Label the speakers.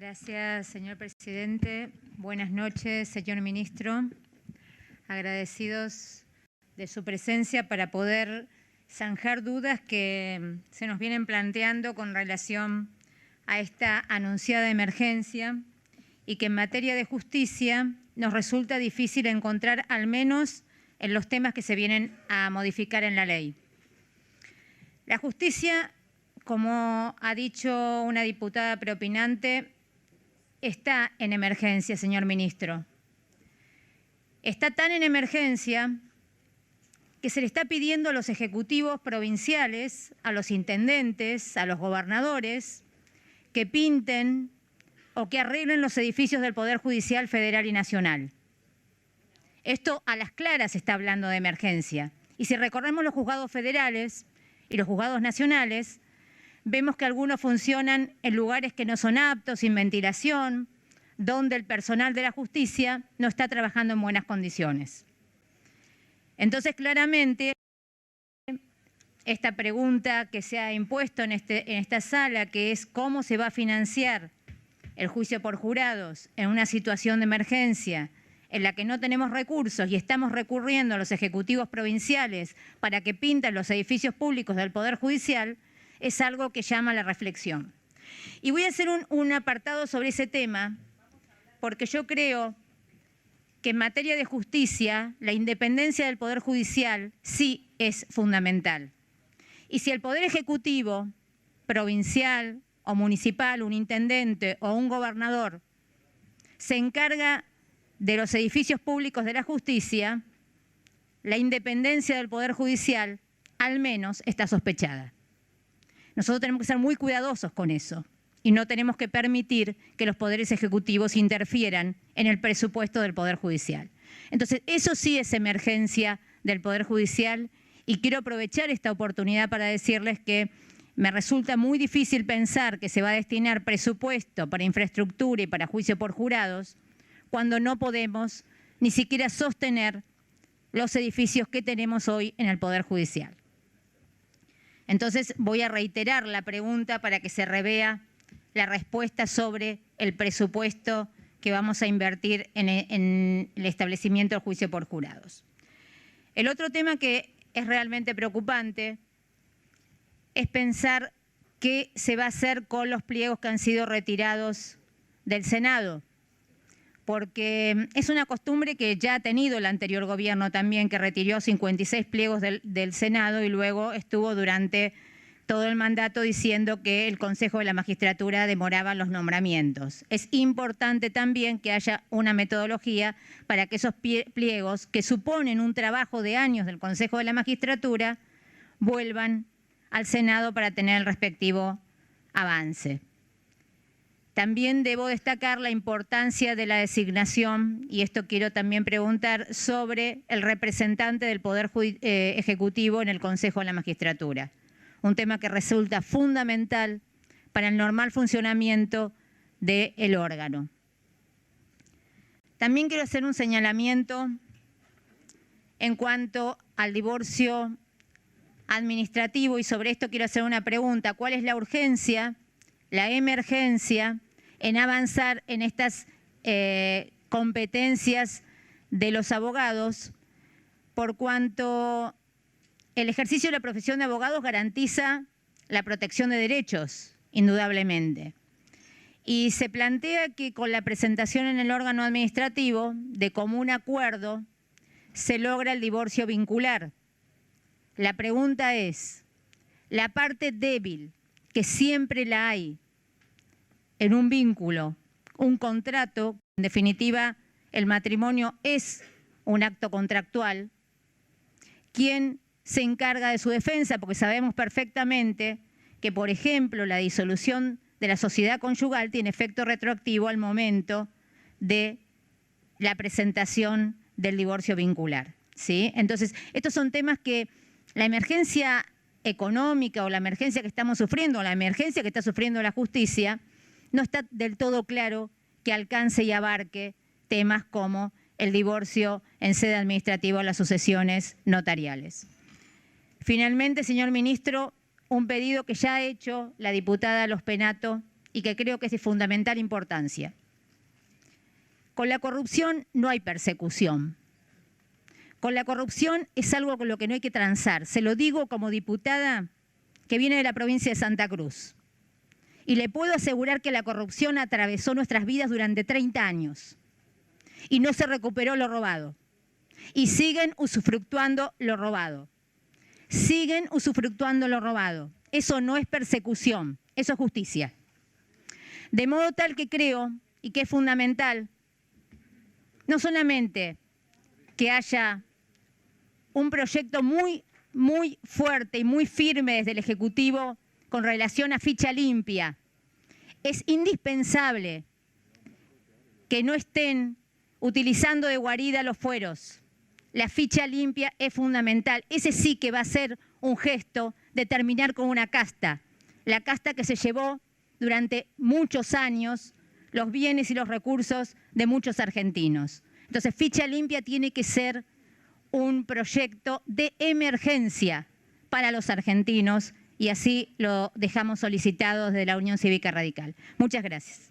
Speaker 1: Gracias, señor presidente. Buenas noches, señor ministro. Agradecidos de su presencia para poder zanjar dudas que se nos vienen planteando con relación a esta anunciada emergencia y que en materia de justicia nos resulta difícil encontrar, al menos en los temas que se vienen a modificar en la ley. La justicia, como ha dicho una diputada preopinante, está en emergencia, señor ministro. Está tan en emergencia que se le está pidiendo a los ejecutivos provinciales, a los intendentes, a los gobernadores, que pinten o que arreglen los edificios del Poder Judicial Federal y Nacional. Esto a las claras está hablando de emergencia. Y si recorremos los juzgados federales y los juzgados nacionales, vemos que algunos funcionan en lugares que no son aptos, sin ventilación, donde el personal de la justicia no está trabajando en buenas condiciones. Entonces, claramente, esta pregunta que se ha impuesto en esta sala, que es cómo se va a financiar el juicio por jurados en una situación de emergencia en la que no tenemos recursos y estamos recurriendo a los ejecutivos provinciales para que pinten los edificios públicos del Poder Judicial, es algo que llama a la reflexión. Y voy a hacer un apartado sobre ese tema, porque yo creo que en materia de justicia la independencia del Poder Judicial sí es fundamental. Y si el Poder Ejecutivo, provincial o municipal, un intendente o un gobernador, se encarga de los edificios públicos de la justicia, la independencia del Poder Judicial al menos está sospechada. Nosotros tenemos que ser muy cuidadosos con eso y no tenemos que permitir que los poderes ejecutivos interfieran en el presupuesto del Poder Judicial. Entonces, eso sí es emergencia del Poder Judicial y quiero aprovechar esta oportunidad para decirles que me resulta muy difícil pensar que se va a destinar presupuesto para infraestructura y para juicio por jurados cuando no podemos ni siquiera sostener los edificios que tenemos hoy en el Poder Judicial. Entonces voy a reiterar la pregunta para que se revea la respuesta sobre el presupuesto que vamos a invertir en el establecimiento del juicio por jurados. El otro tema que es realmente preocupante es pensar qué se va a hacer con los pliegos que han sido retirados del Senado, porque es una costumbre que ya ha tenido el anterior gobierno también, que retiró 56 pliegos del Senado y luego estuvo durante todo el mandato diciendo que el Consejo de la Magistratura demoraba los nombramientos. Es importante también que haya una metodología para que esos pliegos, que suponen un trabajo de años del Consejo de la Magistratura, vuelvan al Senado para tener el respectivo avance. También debo destacar la importancia de la designación, y esto quiero también preguntar, sobre el representante del Poder Ejecutivo en el Consejo de la Magistratura. Un tema que resulta fundamental para el normal funcionamiento del órgano. También quiero hacer un señalamiento en cuanto al divorcio administrativo y sobre esto quiero hacer una pregunta. ¿Cuál es la urgencia, la emergencia en avanzar en estas competencias de los abogados, por cuanto el ejercicio de la profesión de abogados garantiza la protección de derechos, indudablemente? Y se plantea que con la presentación en el órgano administrativo, de común acuerdo, se logra el divorcio vincular. La pregunta es, la parte débil, que siempre la hay en un vínculo, un contrato, en definitiva el matrimonio es un acto contractual, ¿quién se encarga de su defensa? Porque sabemos perfectamente que, por ejemplo, la disolución de la sociedad conyugal tiene efecto retroactivo al momento de la presentación del divorcio vincular, ¿sí? Entonces, estos son temas que la emergencia económica o la emergencia que estamos sufriendo, o la emergencia que está sufriendo la justicia, no está del todo claro que alcance y abarque temas como el divorcio en sede administrativa o las sucesiones notariales. Finalmente, señor ministro, un pedido que ya ha hecho la diputada Los Penato y que creo que es de fundamental importancia. Con la corrupción no hay persecución. Con la corrupción es algo con lo que no hay que transar. Se lo digo como diputada que viene de la provincia de Santa Cruz. Y le puedo asegurar que la corrupción atravesó nuestras vidas durante 30 años. Y no se recuperó lo robado. Y siguen usufructuando lo robado. Siguen usufructuando lo robado. Eso no es persecución, eso es justicia. De modo tal que creo, y que es fundamental, no solamente que haya un proyecto muy fuerte y muy firme desde el Ejecutivo con relación a ficha limpia, es indispensable que no estén utilizando de guarida los fueros. La ficha limpia es fundamental. Ese sí que va a ser un gesto de terminar con una casta. La casta que se llevó durante muchos años los bienes y los recursos de muchos argentinos. Entonces, ficha limpia tiene que ser un proyecto de emergencia para los argentinos y así lo dejamos solicitado desde la Unión Cívica Radical. Muchas gracias.